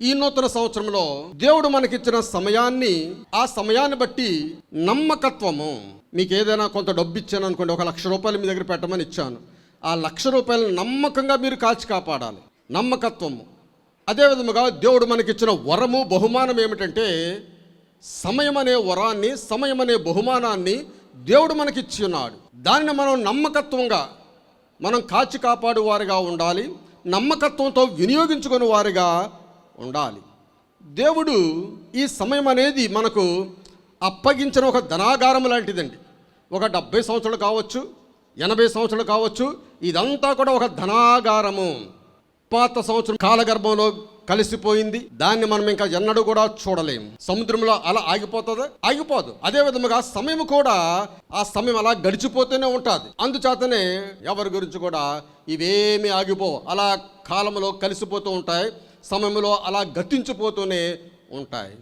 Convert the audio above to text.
ఈ నూతన సంవత్సరంలో దేవుడు మనకిచ్చిన సమయాన్ని, ఆ సమయాన్ని బట్టి నమ్మకత్వము. మీకు ఏదైనా కొంత డబ్బు ఇచ్చాను అనుకోండి, 1,00,000 రూపాయలు మీ దగ్గర పెట్టమని ఇచ్చాను. ఆ 1,00,000 రూపాయలు నమ్మకంగా మీరు కాచి కాపాడాలి, నమ్మకత్వము. అదేవిధముగా దేవుడు మనకిచ్చిన వరము, బహుమానం ఏమిటంటే సమయం అనే వరాన్ని, సమయం అనే బహుమానాన్ని దేవుడు మనకిచ్చి ఉన్నాడు. దానిని మనం నమ్మకత్వంగా మనం కాచి కాపాడు వారిగా ఉండాలి, నమ్మకత్వంతో వినియోగించుకునే వారిగా ఉండాలి. దేవుడు ఈ సమయం అనేది మనకు అప్పగించిన ఒక ధనాగారం లాంటిదండి. ఒక 70 సంవత్సరాలు కావచ్చు, 80 సంవత్సరాలు కావచ్చు, ఇదంతా కూడా ఒక ధనాగారము. పాత సంవత్సరం కాలగర్భంలో కలిసిపోయింది, దాన్ని మనం ఇంకా ఎన్నడూ కూడా చూడలేము. సముద్రంలో అలా ఆగిపోతుందా? ఆగిపోదు. అదే విధముగా సమయం కూడా, ఆ సమయం అలా గడిచిపోతూనే ఉంటుంది. అందుచేతనే ఎవరి గురించి కూడా ఇవేమీ ఆగిపోవు, అలా కాలంలో కలిసిపోతూ ఉంటాయి, సమయంలో అలా గతించిపోతూనే ఉంటాయి.